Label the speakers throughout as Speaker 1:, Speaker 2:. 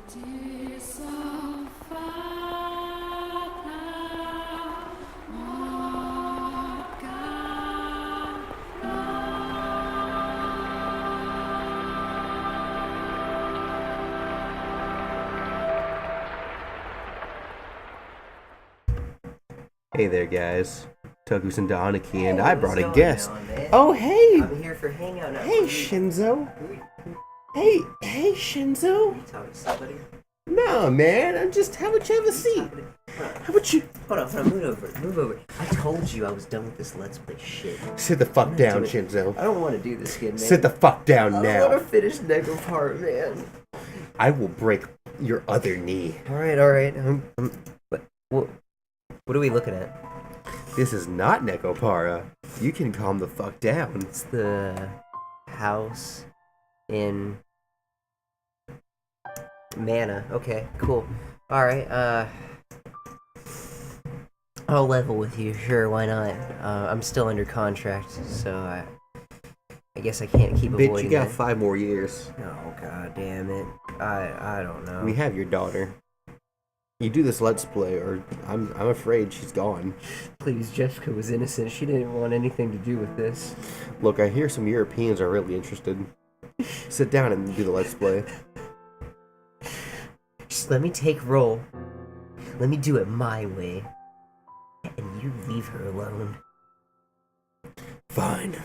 Speaker 1: Hey there, guys. Tokusentaianiki, and
Speaker 2: Hey,
Speaker 1: I
Speaker 2: what's
Speaker 1: brought a
Speaker 2: going
Speaker 1: guest.
Speaker 2: on, man?
Speaker 1: Oh, hey!
Speaker 2: I'm here for hangout now.
Speaker 1: Hey, Shinzo. Hey, Shinzo.
Speaker 2: You talking to somebody?
Speaker 1: No, man. How about you have a seat? How about you
Speaker 2: Hold on, move over. I told you I was done with this Let's Play shit.
Speaker 1: sit the fuck down,
Speaker 2: I
Speaker 1: Shinzo?
Speaker 2: don't want to do this again, man.
Speaker 1: Sit the fuck down
Speaker 2: I
Speaker 1: now.
Speaker 2: want to finish Neko part, man.
Speaker 1: I will break your other knee.
Speaker 2: Alright. What are we looking at?
Speaker 1: This is not Nekopara. You can calm the fuck down.
Speaker 2: It's the house in Mana. Okay, cool. Alright, I'll level with you, sure, why not? I'm still under contract, so I guess I can't keep avoiding
Speaker 1: Bitch, you got
Speaker 2: it.
Speaker 1: 5 more years.
Speaker 2: Oh, god damn it. I don't know.
Speaker 1: We have your daughter. You do this Let's Play, or I'm afraid she's gone.
Speaker 2: Please, Jessica was innocent. She didn't want anything to do with this.
Speaker 1: Look, I hear some Europeans are really interested. Sit down and do the Let's Play.
Speaker 2: Just let me take roll. Let me do it my way. And you leave her alone.
Speaker 1: Fine.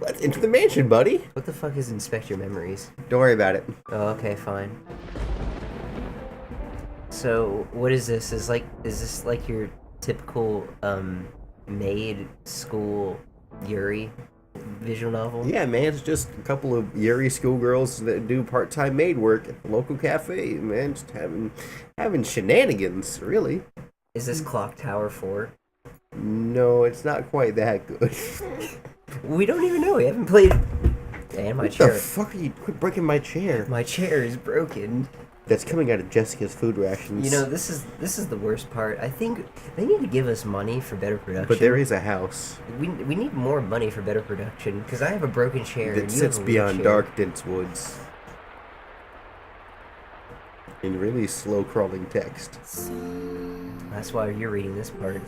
Speaker 1: Let's enter the mansion, buddy.
Speaker 2: What the fuck is Inspect Your Memories?
Speaker 1: Don't worry about it.
Speaker 2: Oh, okay, fine. So, what is this? Is this like your typical, maid school Yuri visual novel?
Speaker 1: Yeah, man, it's just a couple of Yuri schoolgirls that do part-time maid work at the local cafe, man. Just having shenanigans, really.
Speaker 2: Is this Clock Tower 4?
Speaker 1: No, it's not quite that good.
Speaker 2: We don't even know. We haven't played. And my chair.
Speaker 1: What the fuck are you? Quit breaking my chair.
Speaker 2: My chair is broken.
Speaker 1: That's coming out of Jessica's food rations.
Speaker 2: You know, this is the worst part. I think they need to give us money for better production.
Speaker 1: But there is a house
Speaker 2: We need more money for better production, because I have a broken chair.
Speaker 1: that
Speaker 2: and you have
Speaker 1: sits
Speaker 2: a
Speaker 1: beyond
Speaker 2: wheelchair.
Speaker 1: dark, dense woods. In really slow crawling text.
Speaker 2: That's why you're reading this part.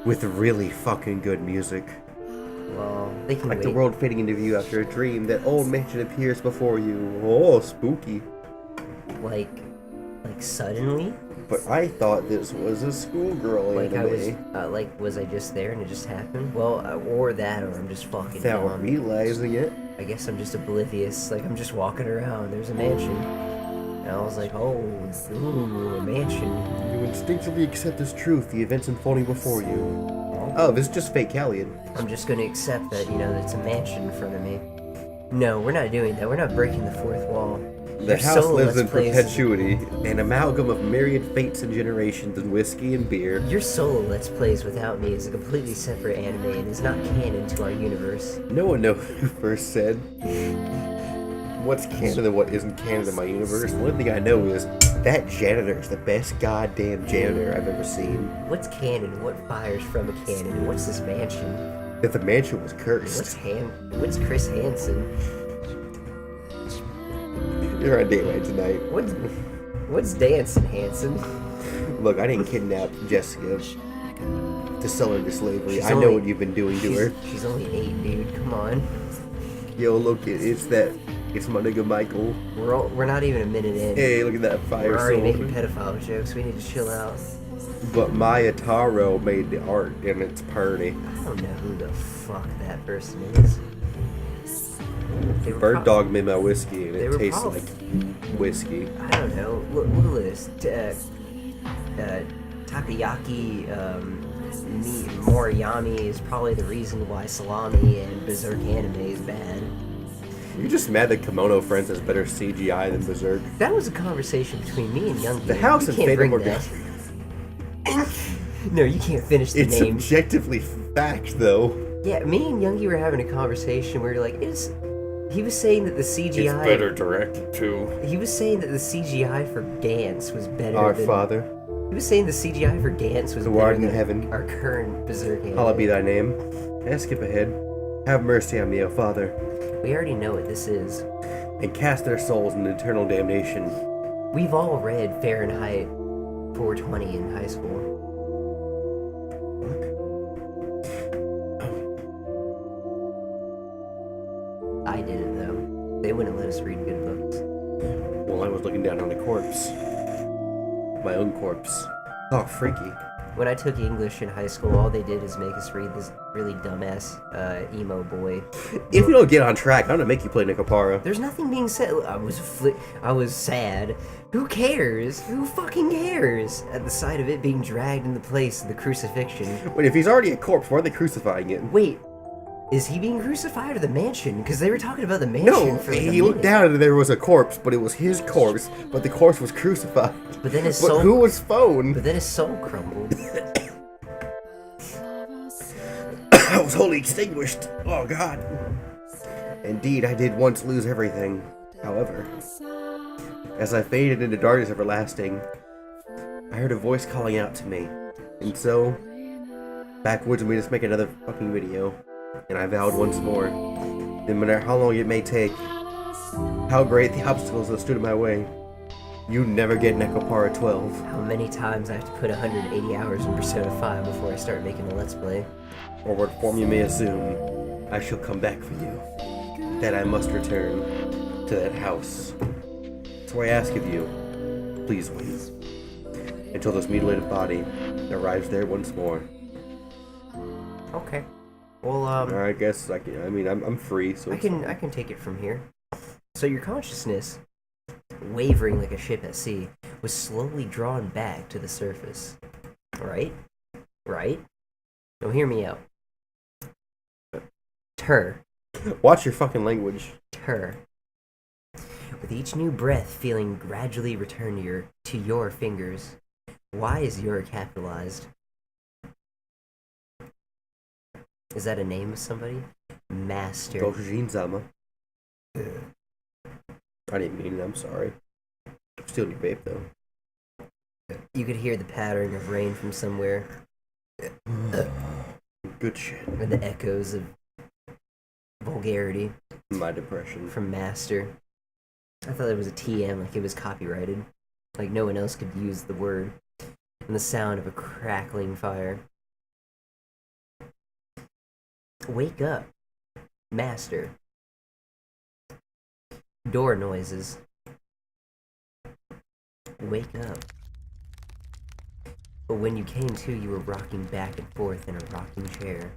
Speaker 1: With really fucking good music.
Speaker 2: Well, they can
Speaker 1: Like
Speaker 2: wait.
Speaker 1: the world fading into view after a dream, that old mansion appears before you. Oh, spooky.
Speaker 2: Like suddenly.
Speaker 1: But I thought this was a schoolgirl
Speaker 2: Like
Speaker 1: anime.
Speaker 2: was I just there and it just happened? Well, or that, or I'm just fucking
Speaker 1: Without
Speaker 2: dumb.
Speaker 1: realizing it.
Speaker 2: I guess I'm just oblivious. Like, I'm just walking around. There's a mansion. And I was like, oh, ooh, a mansion.
Speaker 1: You instinctively accept as truth the events unfolding before you. Oh, this is just fake Callian.
Speaker 2: I'm just gonna accept that, it's a mansion in front of me. No, we're not doing that. We're not breaking the fourth wall.
Speaker 1: The
Speaker 2: Your
Speaker 1: house
Speaker 2: solo
Speaker 1: lives
Speaker 2: Let's
Speaker 1: in
Speaker 2: Plays-
Speaker 1: perpetuity, an amalgam of myriad fates and generations and whiskey and beer.
Speaker 2: Your solo Let's Plays without me is a completely separate anime and is not canon to our universe.
Speaker 1: No one knows who first said what's canon and what isn't canon in my universe. The only thing I know is that janitor is the best goddamn janitor I've ever seen.
Speaker 2: What's canon? What fires from a cannon? What's this mansion?
Speaker 1: That the mansion was cursed.
Speaker 2: What's Chris Hansen?
Speaker 1: You're on date right tonight.
Speaker 2: What's Dancing Hansen?
Speaker 1: Look, I didn't kidnap Jessica to sell her into slavery.
Speaker 2: She's
Speaker 1: I know
Speaker 2: only-
Speaker 1: what you've been doing to her.
Speaker 2: She's only 8, dude. Come on.
Speaker 1: Yo, look, it's my nigga Michael.
Speaker 2: We're not even a minute in.
Speaker 1: Hey, look at that fire
Speaker 2: We're already
Speaker 1: sword.
Speaker 2: making pedophile jokes. We need to chill out.
Speaker 1: But Maya Taro made the art, and it's pretty.
Speaker 2: I don't know who the fuck that person is. They were
Speaker 1: Bird dog made my whiskey, and
Speaker 2: they
Speaker 1: it
Speaker 2: were
Speaker 1: tastes
Speaker 2: probably-
Speaker 1: like whiskey.
Speaker 2: I don't know. Look at this. Takoyaki Moriyami is probably the reason why salami and Berserk anime is bad.
Speaker 1: You're just mad that Kimono Friends has better CGI than Berserk.
Speaker 2: That was a conversation between me and Youngie.
Speaker 1: The house
Speaker 2: You
Speaker 1: in
Speaker 2: can't
Speaker 1: Fata
Speaker 2: bring
Speaker 1: Morgana.
Speaker 2: that. No, you can't finish the
Speaker 1: It's
Speaker 2: name.
Speaker 1: objectively fact, though.
Speaker 2: Yeah, me and Youngie were having a conversation where you're like, he was saying that the CGI...
Speaker 1: directed, too.
Speaker 2: He was saying that the CGI for Gantz was better
Speaker 1: Our
Speaker 2: than...
Speaker 1: Father,
Speaker 2: He was saying the CGI for Gantz was
Speaker 1: who
Speaker 2: better
Speaker 1: art in
Speaker 2: than
Speaker 1: heaven,
Speaker 2: our current Berserk anime.
Speaker 1: hallowed be thy name. May I skip ahead? Have mercy on me, O Father.
Speaker 2: We already know what this is.
Speaker 1: and cast their souls into eternal damnation.
Speaker 2: We've all read Fahrenheit 420 in high school. I didn't, though. They wouldn't let us read good books.
Speaker 1: Well, I was looking down on a corpse. My own corpse. Oh, freaky.
Speaker 2: When I took English in high school, all they did is make us read this really dumbass emo boy.
Speaker 1: If you don't get on track, I'm gonna make you play Nekopara.
Speaker 2: There's nothing being said. I was sad. Who cares? Who fucking cares? At the sight of it being dragged in the place of the crucifixion.
Speaker 1: Wait, if he's already a corpse, why are they crucifying it?
Speaker 2: Wait, is he being crucified or the mansion? Because they were talking about the mansion
Speaker 1: No,
Speaker 2: for like a
Speaker 1: he looked
Speaker 2: minute.
Speaker 1: down and there was a corpse, but it was his corpse, but the corpse was crucified.
Speaker 2: But then his
Speaker 1: But
Speaker 2: soul.
Speaker 1: who was phone?
Speaker 2: But then his soul crumbled.
Speaker 1: I was wholly extinguished. Oh, God. Indeed, I did once lose everything. However, as I faded into darkness everlasting, I heard a voice calling out to me. And so, backwoods we just make another fucking video. And I vowed once more, no matter how long it may take, how great the obstacles that stood in my way, you never get Nekopara 12.
Speaker 2: How many times I have to put 180 hours in Persona 5 before I start making a Let's Play?
Speaker 1: Or what form you may assume, I shall come back for you. That I must return to that house. So I ask of you, please wait until this mutilated body arrives there once more.
Speaker 2: Okay. Well,
Speaker 1: I guess I'm free, so
Speaker 2: I can take it from here. So your consciousness, wavering like a ship at sea, was slowly drawn back to the surface. Right? Now hear me out.
Speaker 1: watch your fucking language.
Speaker 2: With each new breath feeling gradually return to your fingers. Why is your capitalized? Is that a name of somebody? Master.
Speaker 1: Gojin-sama. I didn't mean it, I'm sorry. Still your vape, though.
Speaker 2: You could hear the pattering of rain from somewhere.
Speaker 1: Good shit.
Speaker 2: And the echoes of vulgarity
Speaker 1: My depression.
Speaker 2: from Master. I thought it was a TM, like it was copyrighted. Like no one else could use the word. And the sound of a crackling fire. Wake up, Master. Door noises. Wake up. But when you came to, you were rocking back and forth in a rocking chair.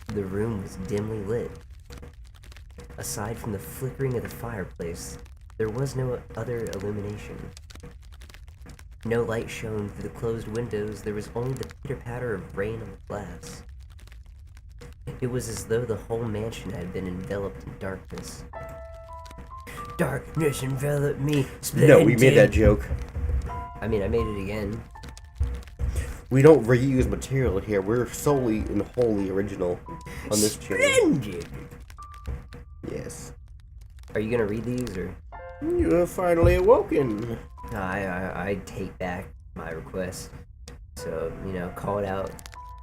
Speaker 2: The room was dimly lit. Aside from the flickering of the fireplace, there was no other illumination. No light shone through the closed windows, there was only the pitter-patter of rain on the glass. It was as though the whole mansion had been enveloped in darkness. Darkness enveloped me.
Speaker 1: No, we made that joke.
Speaker 2: I mean, I made it again.
Speaker 1: We don't reuse material here. We're solely and wholly original on this channel.
Speaker 2: Splendid!
Speaker 1: Yes.
Speaker 2: Are you gonna read these, or?
Speaker 1: You have finally awoken.
Speaker 2: I take back my request. So, call it out.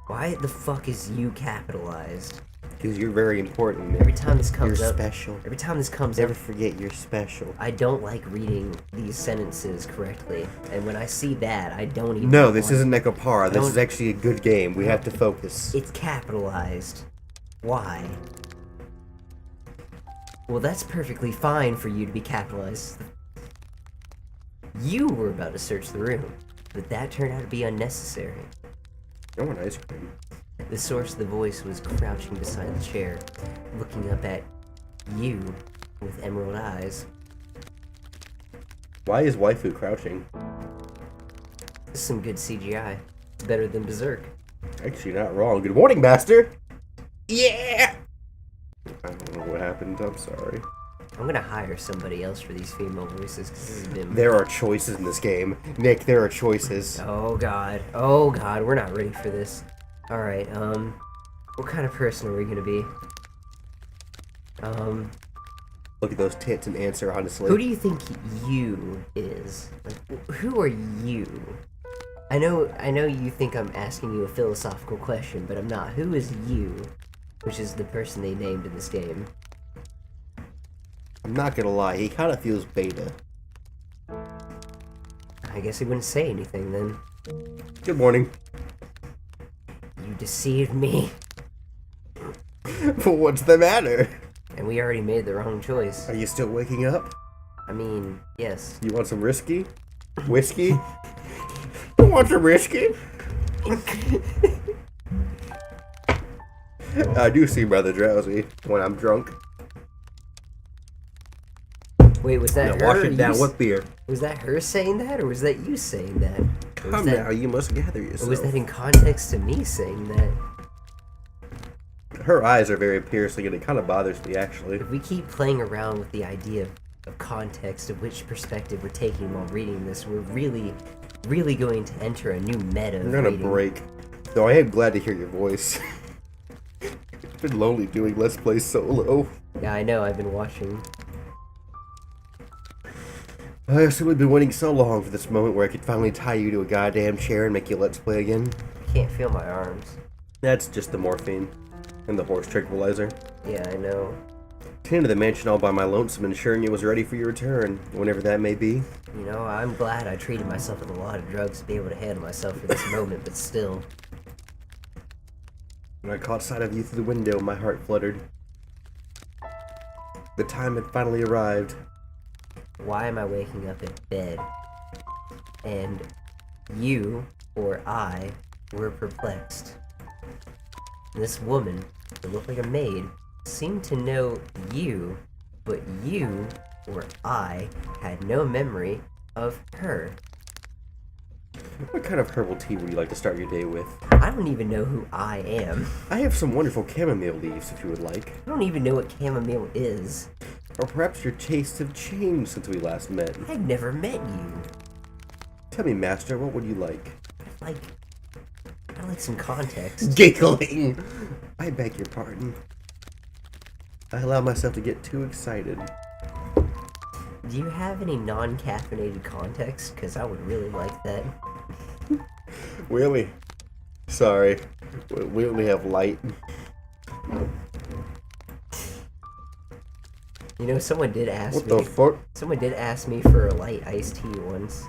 Speaker 2: Why the fuck is you capitalized?
Speaker 1: Because you're very important.
Speaker 2: Every time this comes
Speaker 1: You're
Speaker 2: up,
Speaker 1: special.
Speaker 2: every time this comes
Speaker 1: Never
Speaker 2: up,
Speaker 1: forget you're special.
Speaker 2: I don't like reading these sentences correctly, and when I see that, I don't even.
Speaker 1: No, this
Speaker 2: want-
Speaker 1: isn't Nekopara. This
Speaker 2: Don't-
Speaker 1: is actually a good game. We have to focus.
Speaker 2: It's capitalized. Why? Well, that's perfectly fine for you to be capitalized. You were about to search the room, but that turned out to be unnecessary.
Speaker 1: I want ice cream.
Speaker 2: The source of the voice was crouching beside the chair, looking up at you with emerald eyes.
Speaker 1: Why is waifu crouching?
Speaker 2: This is some good CGI. It's better than Berserk.
Speaker 1: Actually, not wrong. Good morning, Master. Yeah. I don't know what happened. I'm sorry.
Speaker 2: I'm gonna hire somebody else for these female voices because this has been.
Speaker 1: There are choices in this game, Nick. There are choices.
Speaker 2: Oh god, we're not ready for this. Alright, what kind of person are we gonna be?
Speaker 1: Look at those tits and answer honestly.
Speaker 2: Who do you think you is? Like, who are you? I know you think I'm asking you a philosophical question, but I'm not. Who is you? Which is the person they named in this game.
Speaker 1: I'm not gonna lie, he kind of feels beta.
Speaker 2: I guess he wouldn't say anything then.
Speaker 1: Good morning.
Speaker 2: You deceived me.
Speaker 1: What's the matter?
Speaker 2: And we already made the wrong choice.
Speaker 1: Are you still waking up?
Speaker 2: I mean, yes.
Speaker 1: You want some whiskey? Whiskey? You want some whiskey? I do seem rather drowsy when I'm drunk.
Speaker 2: Wait, was that
Speaker 1: Now
Speaker 2: her?
Speaker 1: wash it down with beer.
Speaker 2: Was that her saying that, or was that you saying that?
Speaker 1: Come now, you must gather yourself.
Speaker 2: Or was that in context to me saying that?
Speaker 1: Her eyes are very piercing, and it kind of bothers me, actually.
Speaker 2: If we keep playing around with the idea of context, of which perspective we're taking while reading this, we're really going to enter a new meta.
Speaker 1: I'm gonna break. Though I am glad to hear your voice. It's been lonely doing Let's Play solo.
Speaker 2: Yeah, I know, I've been watching.
Speaker 1: I have simply been waiting so long for this moment where I could finally tie you to a goddamn chair and make you Let's Play again.
Speaker 2: I can't feel my arms.
Speaker 1: That's just the morphine. And the horse tranquilizer.
Speaker 2: Yeah, I know.
Speaker 1: Came to the mansion all by my lonesome, ensuring it was ready for your return, whenever that may be.
Speaker 2: You know, I'm glad I treated myself with a lot of drugs to be able to handle myself for this moment, but still.
Speaker 1: When I caught sight of you through the window, my heart fluttered. The time had finally arrived.
Speaker 2: Why am I waking up in bed? And you, or I, were perplexed. This woman, who looked like a maid, seemed to know you, but you, or I, had no memory of her.
Speaker 1: What kind of herbal tea would you like to start your day with?
Speaker 2: I don't even know who I am.
Speaker 1: I have some wonderful chamomile leaves if you would like.
Speaker 2: I don't even know what chamomile is.
Speaker 1: Or perhaps your tastes have changed since we last met.
Speaker 2: I've never met you.
Speaker 1: Tell me, Master, what would you like?
Speaker 2: I like some context.
Speaker 1: Giggling! I beg your pardon. I allow myself to get too excited.
Speaker 2: Do you have any non-caffeinated context? Because I would really like that.
Speaker 1: Really? Sorry. We only have light.
Speaker 2: You know, someone did ask
Speaker 1: What
Speaker 2: me.
Speaker 1: the fuck?
Speaker 2: Someone did ask me for a light iced tea once.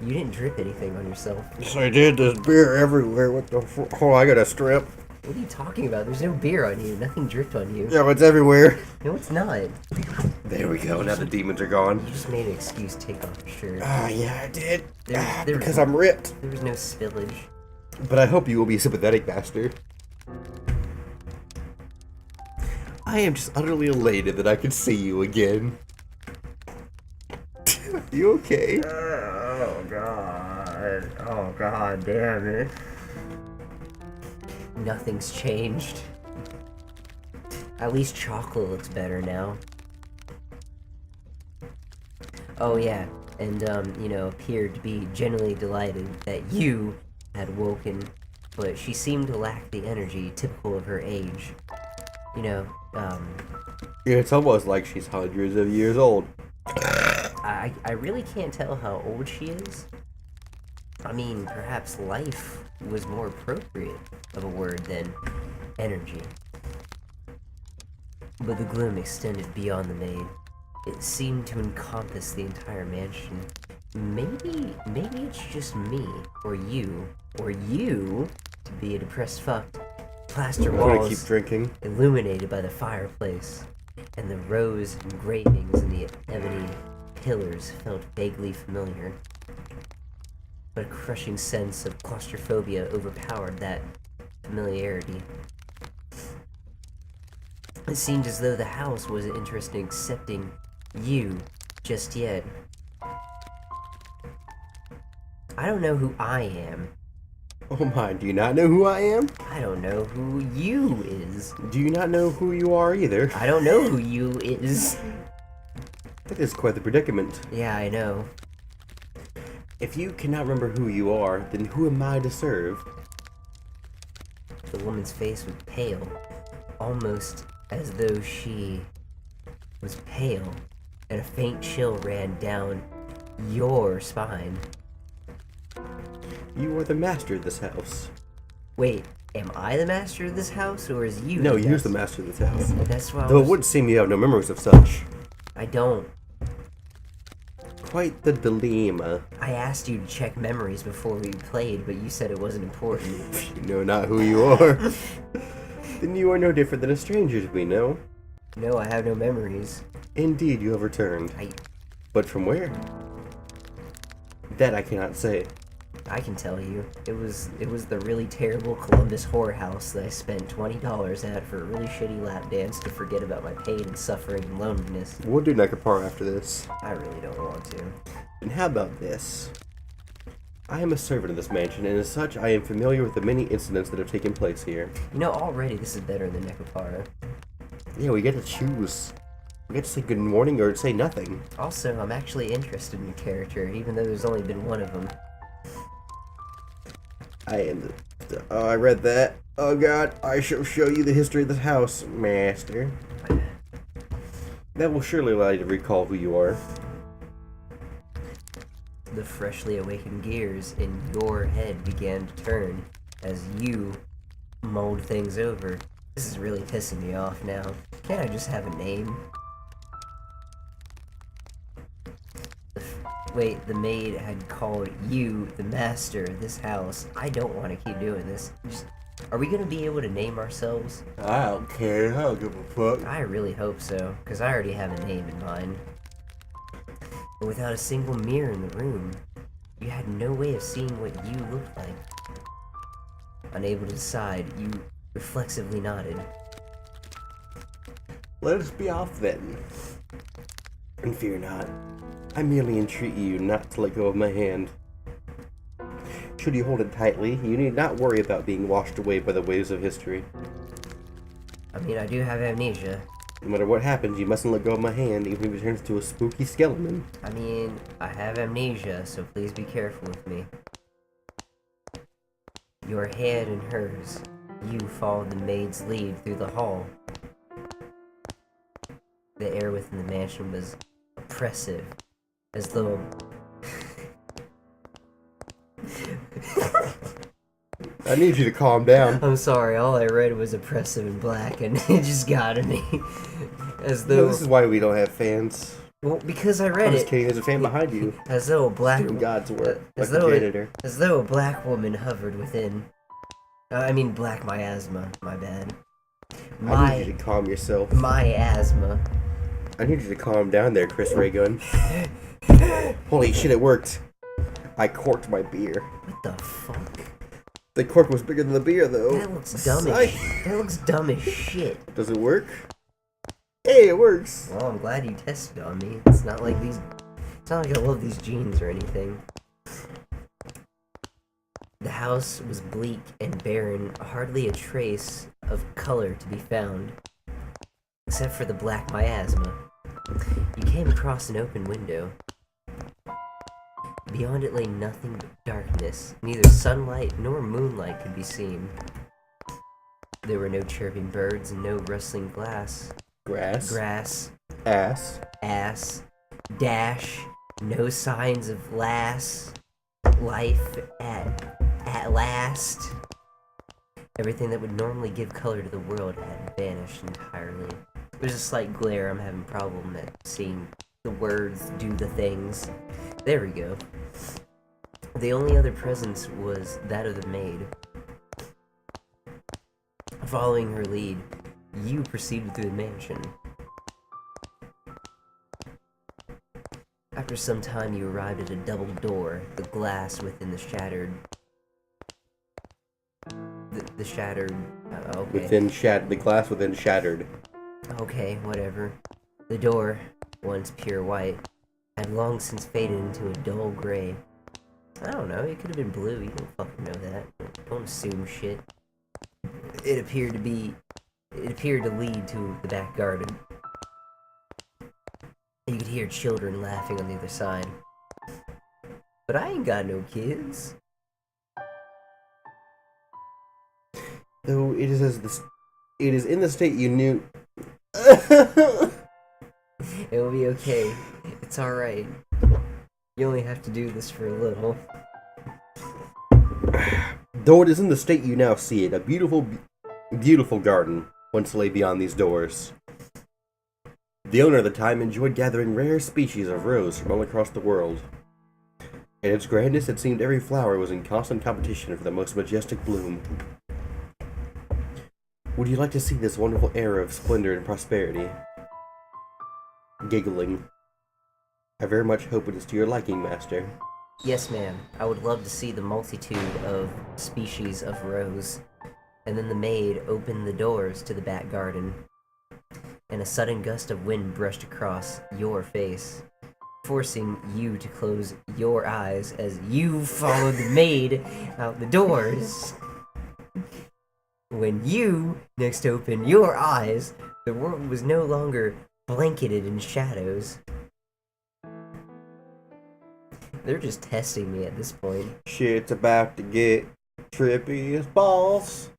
Speaker 2: You didn't drip anything on yourself.
Speaker 1: Yes, I did. There's beer everywhere. What the fuck? Oh, I got a strip.
Speaker 2: What are you talking about? There's no beer on you. Nothing dripped on you.
Speaker 1: Yeah, it's everywhere.
Speaker 2: No, it's not.
Speaker 1: There we go. Now the demons are gone.
Speaker 2: You just made an excuse to take off your shirt.
Speaker 1: Ah, yeah, I did.
Speaker 2: There
Speaker 1: Because I'm ripped.
Speaker 2: There was no spillage.
Speaker 1: But I hope you will be sympathetic, Master. I am just utterly elated that I can see you again. You okay?
Speaker 2: Oh god. Oh god damn it. Nothing's changed. At least chocolate looks better now. Oh yeah, and you know, appeared to be genuinely delighted that you had woken, but she seemed to lack the energy typical of her age. You know,
Speaker 1: Yeah, it's almost like she's hundreds of years old.
Speaker 2: I really can't tell how old she is. I mean, perhaps life was more appropriate of a word than energy. But the gloom extended beyond the maid. It seemed to encompass the entire mansion. Maybe it's just me, or you, to be a depressed fuck. Plaster
Speaker 1: I'm gonna
Speaker 2: walls
Speaker 1: keep drinking.
Speaker 2: illuminated by the fireplace, and the rose engravings and the ebony pillars felt vaguely familiar. But a crushing sense of claustrophobia overpowered that familiarity. It seemed as though the house wasn't interested in accepting you just yet. I don't know who I am.
Speaker 1: Oh my, do you not know who I am?
Speaker 2: I don't know who you is.
Speaker 1: Do you not know who you are either?
Speaker 2: I don't know who you is.
Speaker 1: That is quite the predicament.
Speaker 2: Yeah, I know.
Speaker 1: If you cannot remember who you are, then who am I to serve?
Speaker 2: The woman's face was pale, almost as though she was pale, and a faint chill ran down your spine.
Speaker 1: You are the master of this house.
Speaker 2: Wait, Am I the master of this house, or is you?
Speaker 1: No, you're the master of this house.
Speaker 2: That's why.
Speaker 1: Though it would seem you have no memories of such.
Speaker 2: I don't.
Speaker 1: Quite the dilemma.
Speaker 2: I asked you to check memories before we played, but you said it wasn't important.
Speaker 1: You know not who you are. Then you are no different than a stranger to me, no?
Speaker 2: No, I have no memories.
Speaker 1: Indeed, you have returned. But from where? That I cannot say.
Speaker 2: I can tell you. It was the really terrible Columbus whorehouse that I spent $20 at for a really shitty lap dance to forget about my pain and suffering and loneliness.
Speaker 1: We'll do Nekapara after this.
Speaker 2: I really don't want to.
Speaker 1: And how about this? I am a servant of this mansion, and as such, I am familiar with the many incidents that have taken place here.
Speaker 2: You know, already this is better than Nekapara.
Speaker 1: Yeah, we get to choose. We get to say good morning or say nothing.
Speaker 2: Also, I'm actually interested in your character, even though there's only been one of them.
Speaker 1: I read that. Oh god, I shall show you the history of this house, master. That will surely allow you to recall who you are.
Speaker 2: The freshly awakened gears in your head began to turn as you mulled things over. This is really pissing me off now. Can't I just have a name? Wait, the maid had called you the master of this house. I don't want to keep doing this. Are we going to be able to name ourselves?
Speaker 1: I don't care. I don't give a fuck.
Speaker 2: I really hope so, because I already have a name in mind. But without a single mirror in the room, you had no way of seeing what you looked like. Unable to decide, you reflexively nodded.
Speaker 1: Let us be off then. And fear not. I merely entreat you not to let go of my hand. Should you hold it tightly, you need not worry about being washed away by the waves of history.
Speaker 2: I mean, I do have amnesia.
Speaker 1: No matter what happens, you mustn't let go of my hand, even if it turns into a spooky skeleton.
Speaker 2: I mean, I have amnesia, so please be careful with me. Your hand in hers, you followed the maid's lead through the hall. The air within the mansion was oppressive, as though...
Speaker 1: I need you to calm down.
Speaker 2: I'm sorry, all I read was oppressive and black, and it just got to me. As though...
Speaker 1: No, this is why we don't have fans.
Speaker 2: Well, because I read
Speaker 1: I'm
Speaker 2: it.
Speaker 1: just kidding, there's a fan behind you.
Speaker 2: As though a black...
Speaker 1: Doing God's work,
Speaker 2: as
Speaker 1: like
Speaker 2: though
Speaker 1: a janitor.
Speaker 2: As though a black woman hovered within. I mean black miasma, my bad.
Speaker 1: I need you to calm yourself.
Speaker 2: Miasma.
Speaker 1: I need you to calm down there, Chris Raygun. Holy shit, it worked. I corked my beer.
Speaker 2: What the fuck?
Speaker 1: The cork was bigger than the beer, though.
Speaker 2: That looks dumb as that looks dumb as shit.
Speaker 1: Does it work? Hey, it works.
Speaker 2: Well, I'm glad you tested on me. It's not like I love these jeans or anything. The house was bleak and barren, hardly a trace of color to be found, except for the black miasma. You came across an open window. Beyond it lay nothing but darkness. Neither sunlight nor moonlight could be seen. There were no chirping birds and no rustling glass. Grass. Ass. Dash. No signs of life at last. Everything that would normally give color to the world had vanished entirely. There's a slight glare. I'm having a problem at seeing the words do the things. There we go. The only other presence was that of the maid. Following her lead, you proceeded through the mansion. After some time, you arrived at a double door, the glass within the shattered... The shattered... okay.
Speaker 1: The glass within shattered.
Speaker 2: Okay, whatever. The door, once pure white, had long since faded into a dull gray. I don't know, it could have been blue, you don't fucking know that. Don't assume shit. It appeared to lead to the back garden. You could hear children laughing on the other side. But I ain't got no kids.
Speaker 1: Though it is in the state you knew.
Speaker 2: It'll be okay. It's alright. You only have to do this for a little.
Speaker 1: Though it is in the state you now see it, a beautiful, beautiful garden once lay beyond these doors. The owner at the time enjoyed gathering rare species of rose from all across the world. In its grandness, it seemed every flower was in constant competition for the most majestic bloom. Would you like to see this wonderful era of splendor and prosperity? Giggling. I very much hope it is to your liking, master.
Speaker 2: Yes, ma'am. I would love to see the multitude of species of rose. And then the maid opened the doors to the back garden, and a sudden gust of wind brushed across your face, forcing you to close your eyes as you followed the maid out the doors. When you next opened your eyes, the world was no longer blanketed in shadows. They're just testing me at this point.
Speaker 1: Shit's about to get trippy as balls.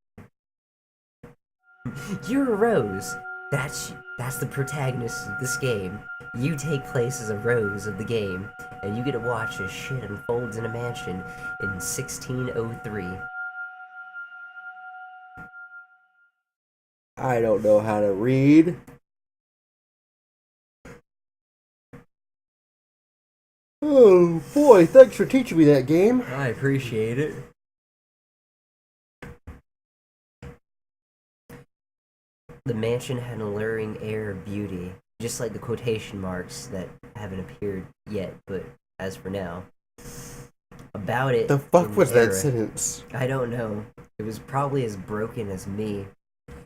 Speaker 2: You're a rose. That's the protagonist of this game. You take place as a rose of the game, and you get to watch as shit unfolds in a mansion in 1603.
Speaker 1: I don't know how to read. Oh boy, thanks for teaching me that game.
Speaker 2: I appreciate it. The mansion had an alluring air of beauty, just like the quotation marks that haven't appeared yet, but as for now. About it.
Speaker 1: The fuck was that
Speaker 2: era,
Speaker 1: sentence?
Speaker 2: I don't know. It was probably as broken as me,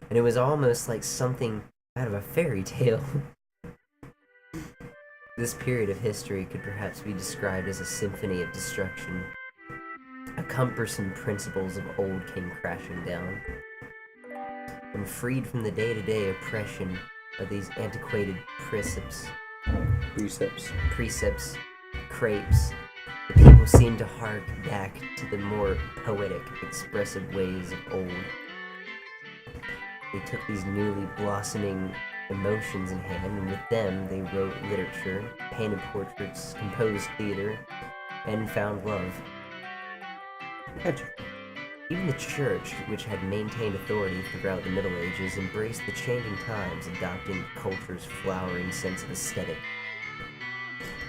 Speaker 2: and it was almost like something out of a fairy tale. This period of history could perhaps be described as a symphony of destruction. A cumbersome principles of old came crashing down. When freed from the day-to-day oppression of these antiquated precepts, crepes, the people seemed to hark back to the more poetic, expressive ways of old. They took these newly blossoming emotions in hand, and with them they wrote literature, painted portraits, composed theater, and found love. Even the church, which had maintained authority throughout the Middle Ages, embraced the changing times, adopting culture's flowering sense of aesthetic.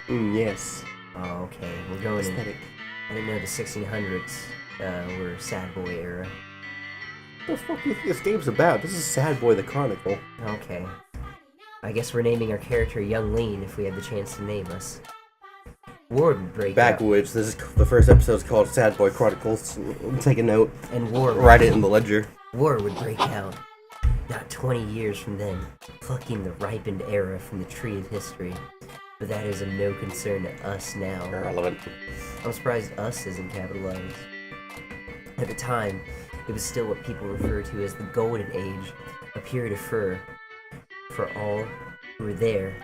Speaker 1: Yes.
Speaker 2: Oh, okay, we're going
Speaker 1: Aesthetic.
Speaker 2: I didn't know the 1600s were sad boy era.
Speaker 1: What the fuck do you think this game's about? This is Sad Boy the Chronicle.
Speaker 2: Okay. I guess we're naming our character Young Lean if we have the chance to name us. War would break out.
Speaker 1: Backwoods, this is the first episode's called Sad Boy Chronicles. Take a note.
Speaker 2: And war
Speaker 1: Write it in the ledger.
Speaker 2: War would break out. Not 20 years from then, plucking the ripened era from the tree of history. But that is of no concern to us now.
Speaker 1: Irrelevant.
Speaker 2: I'm surprised us isn't capitalized. At the time, it was still what people refer to as the Golden Age, a period of fur for all who were there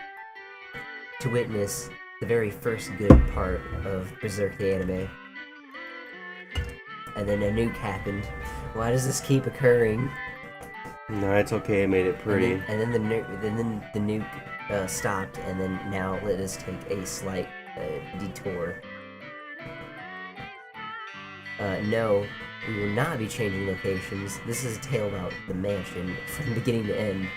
Speaker 2: to witness the very first good part of Berserk the anime. And then a nuke happened. Why does this keep occurring?
Speaker 1: No, it's okay, I made it pretty.
Speaker 2: And then the nuke stopped, and then now let us take a slight detour. No, we will not be changing locations. This is a tale about the mansion from beginning to end.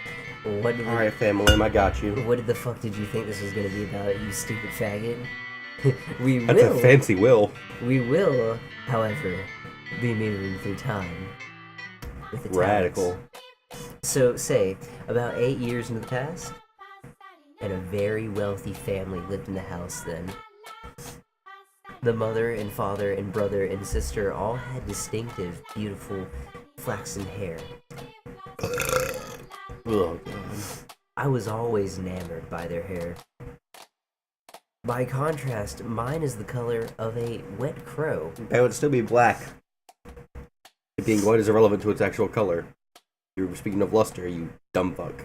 Speaker 1: Alright, family, I got you.
Speaker 2: What the fuck did you think this was gonna be about, you stupid faggot?
Speaker 1: That's a fancy will.
Speaker 2: We will, however, be moving through time. With the
Speaker 1: Radical.
Speaker 2: times. So, say, about 8 years into the past, and a very wealthy family lived in the house then. The mother and father and brother and sister all had distinctive, beautiful, flaxen hair.
Speaker 1: Oh, God.
Speaker 2: I was always enamored by their hair. By contrast, mine is the color of a wet crow.
Speaker 1: That would still be black. It being white is irrelevant to its actual color. You were speaking of luster, you dumb fuck.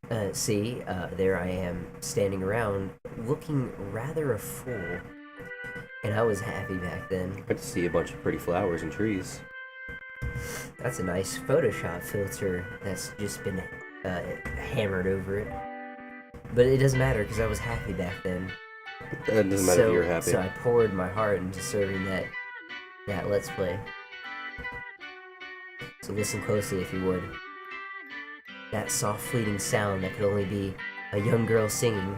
Speaker 2: There I am, standing around, looking rather a fool. And I was happy back then.
Speaker 1: I could see a bunch of pretty flowers and trees.
Speaker 2: That's a nice Photoshop filter that's just been hammered over it. But it doesn't matter, because I was happy back then.
Speaker 1: It doesn't matter if you're happy.
Speaker 2: So I poured my heart into serving that that Let's Play. So listen closely if you would. That soft fleeting sound that could only be a young girl singing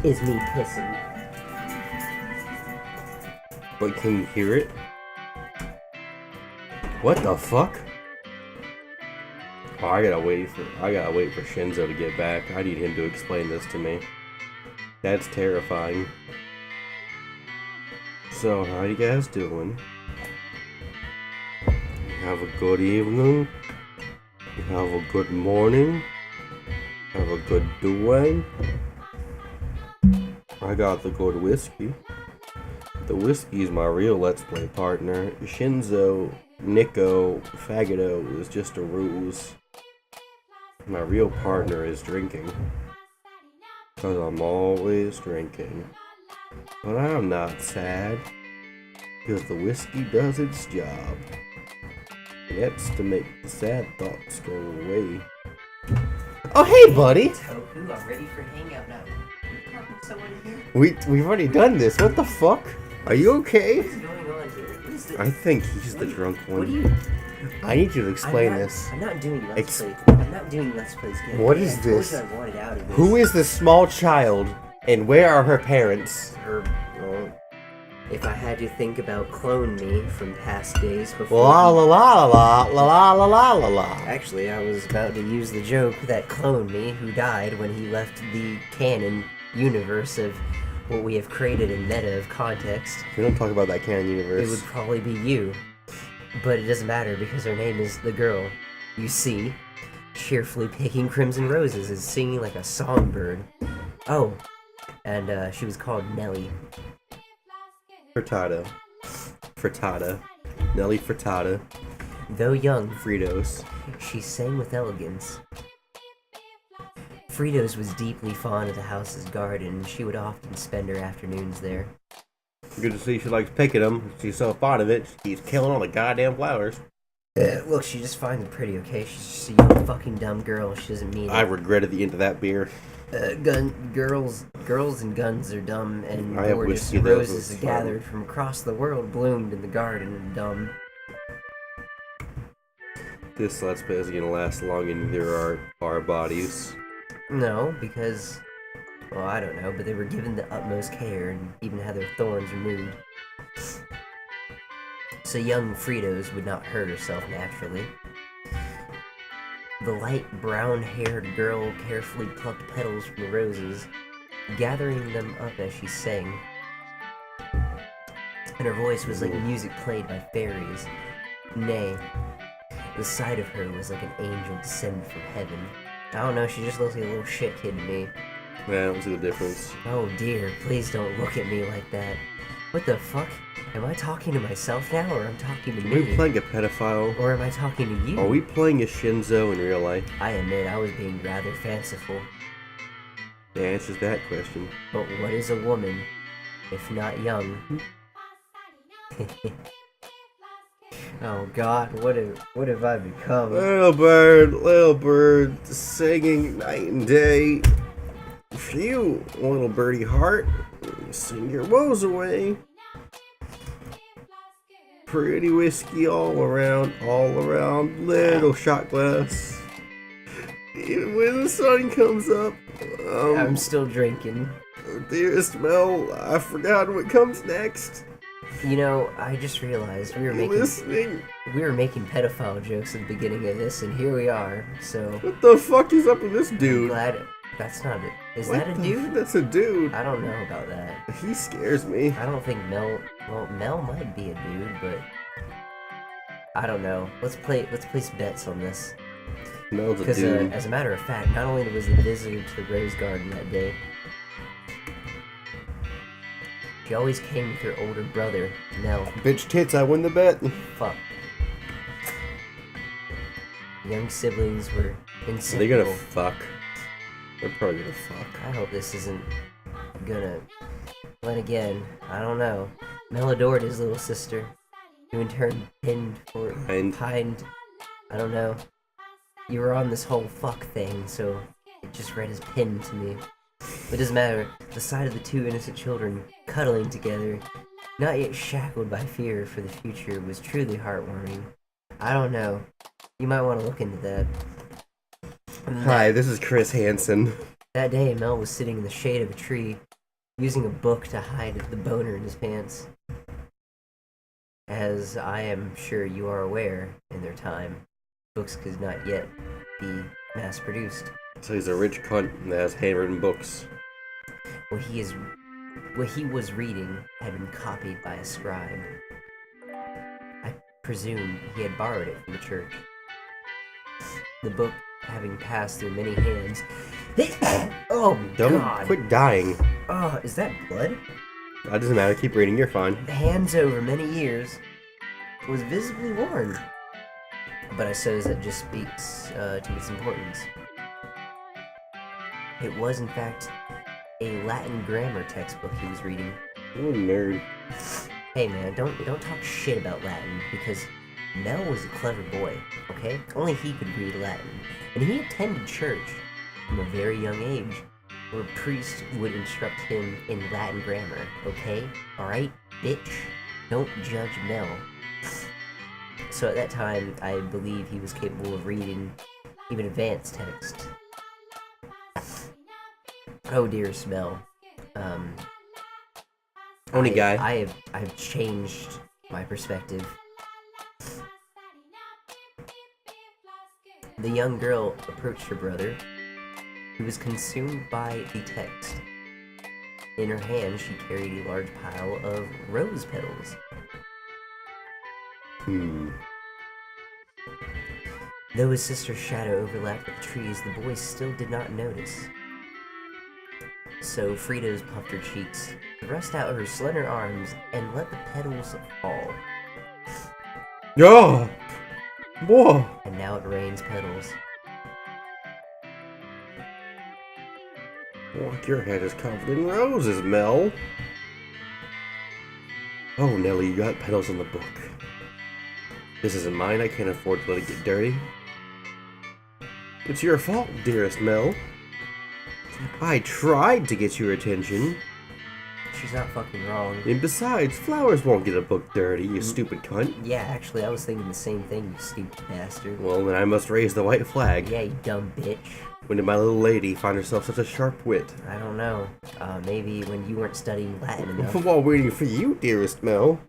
Speaker 2: is me pissing.
Speaker 1: But can you hear it? What the fuck? Oh, I gotta wait for Shinzo to get back. I need him to explain this to me. That's terrifying. So, how you guys doing? You have a good evening? You have a good morning? Have a good day? I got the good whiskey. The whiskey's my real Let's Play partner. Shinzo, Nico, Faggoto is just a ruse. My real partner is drinking. Cause I'm always drinking. But I'm not sad. Because the whiskey does its job. That's to make the sad thoughts go away. Oh hey buddy!
Speaker 2: Toku, I'm ready for hangout now.
Speaker 1: We've already done this. What the fuck? Are you okay?
Speaker 2: What's going on here?
Speaker 1: I think he's the drunk one.
Speaker 2: What do you...
Speaker 1: I need you to explain this.
Speaker 2: I'm not doing Let's Plays. I'm not doing Let's Plays again.
Speaker 1: What is this?
Speaker 2: I wanted out of this.
Speaker 1: Who is this small child, and where are her parents?
Speaker 2: Well, if I had to think about clone me from past days before...
Speaker 1: La la la la la la la la la.
Speaker 2: Actually, I was about to use the joke that clone me, who died when he left the canon universe of what we have created in meta of context.
Speaker 1: We don't talk about that canon universe.
Speaker 2: It would probably be you. But it doesn't matter because her name is the girl you see cheerfully picking crimson roses and singing like a songbird. Oh, and she was called Nelly.
Speaker 1: Frittata. Nelly Frittata.
Speaker 2: Though young,
Speaker 1: Fritos.
Speaker 2: she sang with elegance. Fritos was deeply fond of the house's garden, and she would often spend her afternoons there.
Speaker 1: Good to see she likes picking them. She's so fond of it, she keeps killing all the goddamn flowers.
Speaker 2: Look, she just finds them pretty, okay? She's just a young fucking dumb girl. She doesn't mean it.
Speaker 1: I regretted the end of that beer.
Speaker 2: Girls and guns are dumb, and
Speaker 1: I have
Speaker 2: gorgeous
Speaker 1: whiskey,
Speaker 2: roses
Speaker 1: those
Speaker 2: gathered from across the world bloomed in the garden and dumb.
Speaker 1: This Let's Play isn't gonna last long in either our bodies.
Speaker 2: No, because, well, I don't know, but they were given the utmost care and even had their thorns removed. So young Fritos would not hurt herself naturally. The light brown-haired girl carefully plucked petals from the roses, gathering them up as she sang. And her voice was like music played by fairies. Nay, the sight of her was like an angel descended from heaven. I don't know, she just looks like a little shit kid to me.
Speaker 1: Yeah, I don't see the difference.
Speaker 2: Oh dear, please don't look at me like that. What the fuck? Am I talking to myself now, or I'm talking to
Speaker 1: Are we
Speaker 2: me?
Speaker 1: playing a pedophile?
Speaker 2: Or am I talking to you?
Speaker 1: Are we playing a Shinzo in real life?
Speaker 2: I admit, I was being rather fanciful.
Speaker 1: The answer's that question.
Speaker 2: But what is a woman, if not young? Oh god, what have I become?
Speaker 1: Little bird, singing night and day. For you, little birdie heart, sing your woes away. Pretty whiskey all around, little shot glass. Even when the sun comes up,
Speaker 2: I'm still drinking.
Speaker 1: Dearest Mel, I forgot what comes next.
Speaker 2: You know, I just realized we were
Speaker 1: You listening?
Speaker 2: making pedophile jokes at the beginning of this, and here we are. So
Speaker 1: What the fuck is up with this dude?
Speaker 2: glad that's not it. Is
Speaker 1: What
Speaker 2: that a
Speaker 1: the
Speaker 2: dude?
Speaker 1: f- That's a dude.
Speaker 2: I don't know about that.
Speaker 1: He scares me.
Speaker 2: I don't think Mel. Well, Mel might be a dude, but I don't know. Let's place bets on this.
Speaker 1: Mel's a
Speaker 2: Because
Speaker 1: dude.
Speaker 2: as a matter of fact, not only was the visitor to the Rose Garden that day, she always came with her older brother, Mel.
Speaker 1: Bitch tits, I win the bet.
Speaker 2: Fuck. Young siblings were
Speaker 1: Are they
Speaker 2: inseparable.
Speaker 1: gonna fuck? They're probably gonna fuck.
Speaker 2: I hope this isn't gonna. Then again, I don't know. Mel adored his little sister, who in turn pinned for pined. I don't know. You were on this whole fuck thing, so it just read as pinned to me. It doesn't matter. The sight of the two innocent children cuddling together not yet shackled by fear for the future, was truly heartwarming. I don't know. You might want to look into that.
Speaker 1: Hi, this is Chris Hansen.
Speaker 2: That day, Mel was sitting in the shade of a tree, using a book to hide the boner in his pants. As I am sure you are aware, in their time, books could not yet be mass-produced.
Speaker 1: So he's a rich cunt that has handwritten books.
Speaker 2: What he was reading had been copied by a scribe. I presume he had borrowed it from the church. The book, having passed through many hands... Oh,
Speaker 1: Don't
Speaker 2: God!
Speaker 1: quit dying.
Speaker 2: Oh, is that blood?
Speaker 1: That doesn't matter, keep reading, you're fine.
Speaker 2: Hands over many years, was visibly worn. But I suppose that just speaks to its importance. It was, in fact, a Latin grammar textbook he was reading.
Speaker 1: You're a nerd.
Speaker 2: Hey man, don't talk shit about Latin, because Mel was a clever boy, okay? Only he could read Latin. And he attended church from a very young age, where a priest would instruct him in Latin grammar, okay? Alright, bitch? Don't judge Mel. So at that time, I believe he was capable of reading even advanced text. Oh dearest Mel.
Speaker 1: Only guy.
Speaker 2: I've changed my perspective. The young girl approached her brother, who was consumed by the text. In her hand, she carried a large pile of rose petals. Though his sister's shadow overlapped with the trees, the boy still did not notice. So Fritos puffed her cheeks, thrust out her slender arms, and let the petals fall.
Speaker 1: Oh! Whoa!
Speaker 2: And now it rains petals.
Speaker 1: Look, your head is covered in roses, Mel. Oh, Nelly, you got petals in the book. This isn't mine, I can't afford to let it get dirty. It's your fault, dearest Mel. I tried to get your attention.
Speaker 2: She's not fucking wrong.
Speaker 1: And besides, flowers won't get a book dirty, you stupid cunt.
Speaker 2: Yeah, actually, I was thinking the same thing, you stupid bastard.
Speaker 1: Well, then I must raise the white flag.
Speaker 2: Yeah, you dumb bitch.
Speaker 1: When did my little lady find herself such a sharp wit?
Speaker 2: I don't know. Maybe when you weren't studying Latin enough.
Speaker 1: While waiting for you, dearest Mel.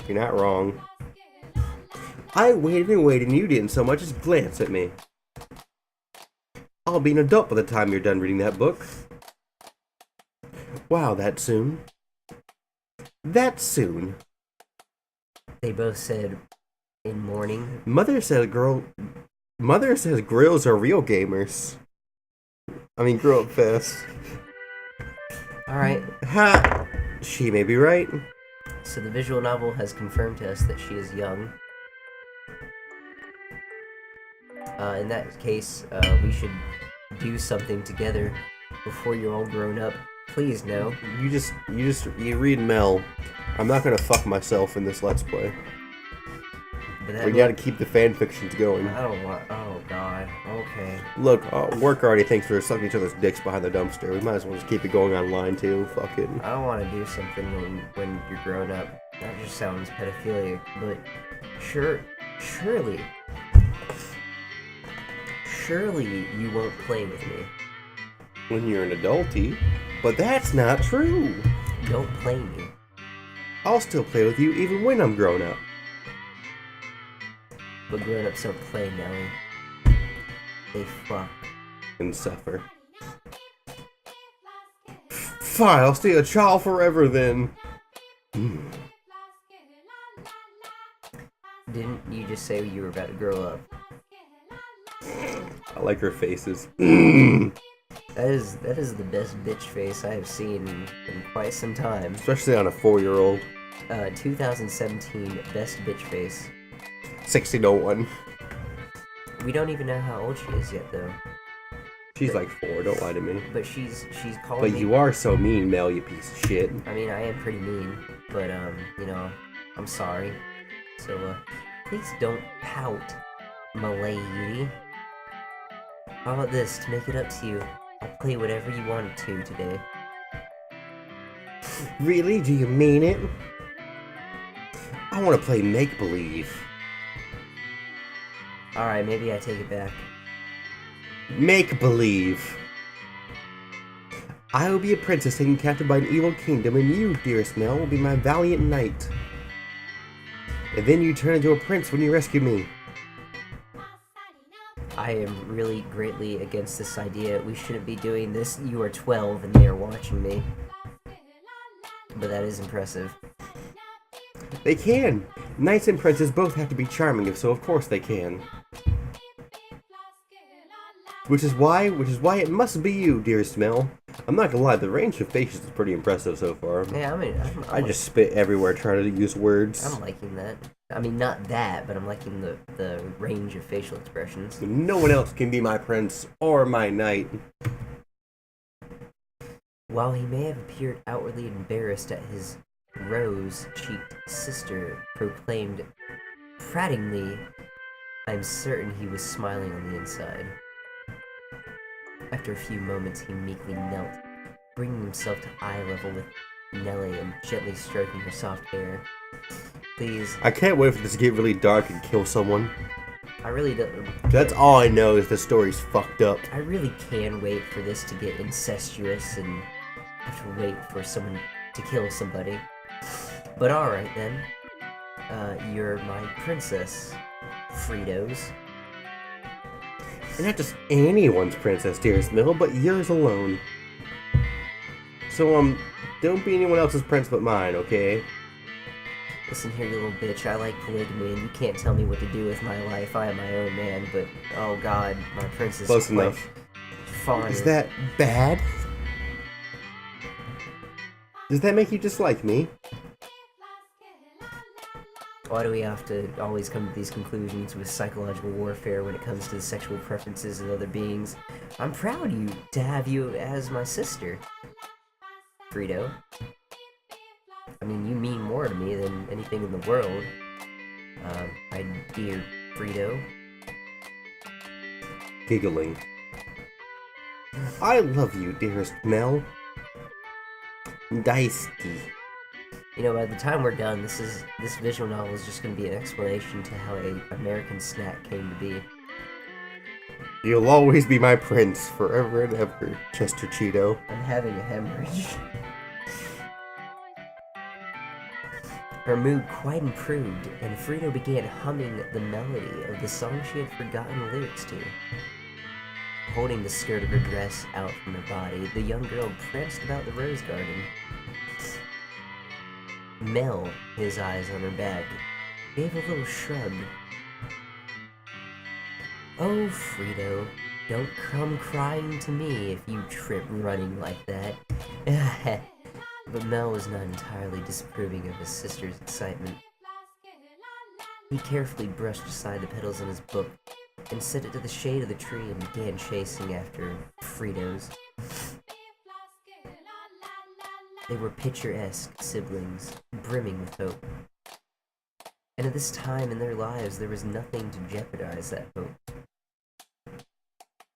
Speaker 1: You're not wrong. I waited and waited and you didn't so much as glance at me. I'll be an adult by the time you're done reading that book. Wow, that soon? That soon?
Speaker 2: They both said in mourning.
Speaker 1: Mother says grills are real gamers. I mean, grow up fast.
Speaker 2: Alright.
Speaker 1: Ha! She may be right.
Speaker 2: So the visual novel has confirmed to us that she is young. In that case, we should do something together before you're all grown up. Please, no.
Speaker 1: You read Mel. I'm not gonna fuck myself in this Let's Play. We gotta keep the fan fictions going.
Speaker 2: I don't want. Oh god. Okay.
Speaker 1: Look, work already thinks we're sucking each other's dicks behind the dumpster. We might as well just keep it going online too. Fuck it.
Speaker 2: I don't want to do something when you're grown up. That just sounds pedophilic. But surely you won't play with me.
Speaker 1: When you're an adulty, but that's not true.
Speaker 2: Don't play me.
Speaker 1: I'll still play with you even when I'm grown up.
Speaker 2: But grown-ups don't play, Nelly. They fuck.
Speaker 1: And suffer. Fine, I'll stay a child forever then.
Speaker 2: Didn't you just say you were about to grow up?
Speaker 1: I like her faces.
Speaker 2: That is the best bitch face I have seen in quite some time.
Speaker 1: Especially on a 4-year-old.
Speaker 2: 2017 best bitch face.
Speaker 1: 1601.
Speaker 2: We don't even know how old she is yet, though.
Speaker 1: She's like 4, don't lie to me.
Speaker 2: But she's calling
Speaker 1: But
Speaker 2: me...
Speaker 1: you are so mean, Mel, you piece of shit.
Speaker 2: I mean, I am pretty mean, but, you know, I'm sorry. So, please don't pout, my lady. How about this, to make it up to you? I'll play whatever you wanted to today.
Speaker 1: Really? Do you mean it? I want to play make-believe.
Speaker 2: Alright, maybe I take it back.
Speaker 1: Make-believe. I will be a princess taken captive by an evil kingdom, and you, dearest Mel, will be my valiant knight. And then you turn into a prince when you rescue me.
Speaker 2: I am really greatly against this idea. We shouldn't be doing this. You are 12 and they are watching me. But that is impressive.
Speaker 1: They can. Knights and princes both have to be charming, so of course they can. Which is why it must be you, dearest Mel. I'm not gonna lie, the range of faces is pretty impressive so far.
Speaker 2: Yeah,
Speaker 1: I just spit everywhere trying to use words.
Speaker 2: I'm liking that. I mean, not that, but I'm liking the range of facial expressions.
Speaker 1: No one else can be my prince or my knight.
Speaker 2: While he may have appeared outwardly embarrassed at his rose-cheeked sister proclaimed frattingly, I'm certain he was smiling on the inside. After a few moments, he meekly knelt, bringing himself to eye level with Nellie and gently stroking her soft hair. Please.
Speaker 1: I can't wait for this to get really dark and kill someone.
Speaker 2: I really don't.
Speaker 1: That's all I know is the story's fucked up.
Speaker 2: I really can wait for this to get incestuous and have to wait for someone to kill somebody. But alright then. You're my princess, Fritos.
Speaker 1: And not just anyone's princess, dearest Mill, but yours alone. So, don't be anyone else's prince but mine, okay?
Speaker 2: Listen here, you little bitch, I like polygamy, and you can't tell me what to do with my life. I am my own man, but, oh god, my princess
Speaker 1: Close enough.
Speaker 2: Fine.
Speaker 1: Is that bad? Does that make you dislike me?
Speaker 2: Why do we have to always come to these conclusions with psychological warfare when it comes to the sexual preferences of other beings? I'm proud to have you as my sister, Frito. I mean, you mean more to me than anything in the world. My dear Frito.
Speaker 1: Giggling. I love you, dearest Mel. Daisuki.
Speaker 2: You know, by the time we're done, this visual novel is just going to be an explanation to how a American snack came to be.
Speaker 1: You'll always be my prince, forever and ever, Chester Cheeto.
Speaker 2: I'm having a hemorrhage. Her mood quite improved, and Frito began humming the melody of the song she had forgotten the lyrics to. Holding the skirt of her dress out from her body, the young girl pranced about the rose garden. Mel, his eyes on her bag, gave a little shrug. Oh, Frito, don't come crying to me if you trip running like that. But Mel was not entirely disapproving of his sister's excitement. He carefully brushed aside the petals in his book and set it to the shade of the tree and began chasing after Fritos. They were picturesque siblings, brimming with hope. And at this time in their lives, there was nothing to jeopardize that hope.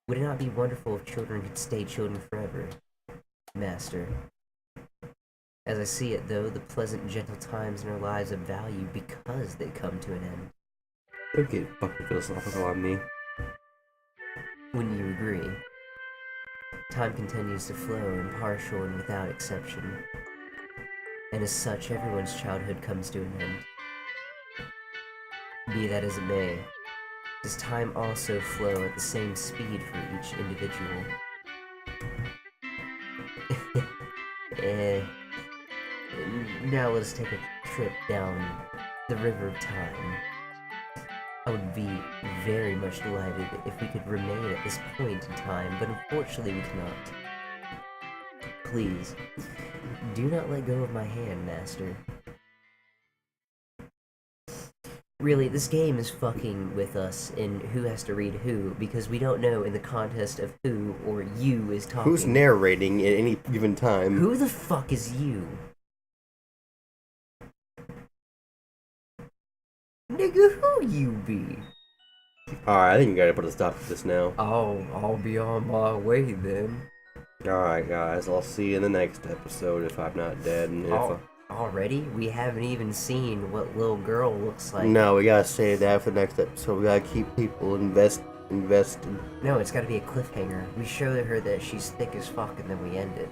Speaker 2: Would it not be wonderful if children could stay children forever, Master? As I see it, though, the pleasant, gentle times in our lives have value because they come to an end.
Speaker 1: Don't get fucking philosophical on me.
Speaker 2: Wouldn't you agree? Time continues to flow, impartial and without exception. And as such, everyone's childhood comes to an end. Be that as it may, does time also flow at the same speed for each individual? Now let us take a trip down the river of time. I would be very much delighted if we could remain at this point in time, but unfortunately we cannot. Please, do not let go of my hand, Master. Really, this game is fucking with us in who has to read who, because we don't know in the contest of who or you is talking.
Speaker 1: Who's narrating at any given time?
Speaker 2: Who the fuck is you? Nigga, who you be?
Speaker 1: Alright, I think you gotta put a stop to this now.
Speaker 2: I'll be on my way then.
Speaker 1: Alright, guys, I'll see you in the next episode if I'm not dead. And
Speaker 2: Already? We haven't even seen what little girl looks like.
Speaker 1: No, we gotta save that for the next episode. We gotta keep people invested.
Speaker 2: No, it's gotta be a cliffhanger. We show her that she's thick as fuck and then we end it.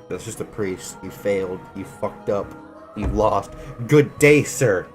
Speaker 1: That's just a priest. You failed. You fucked up. You lost. Good day, sir.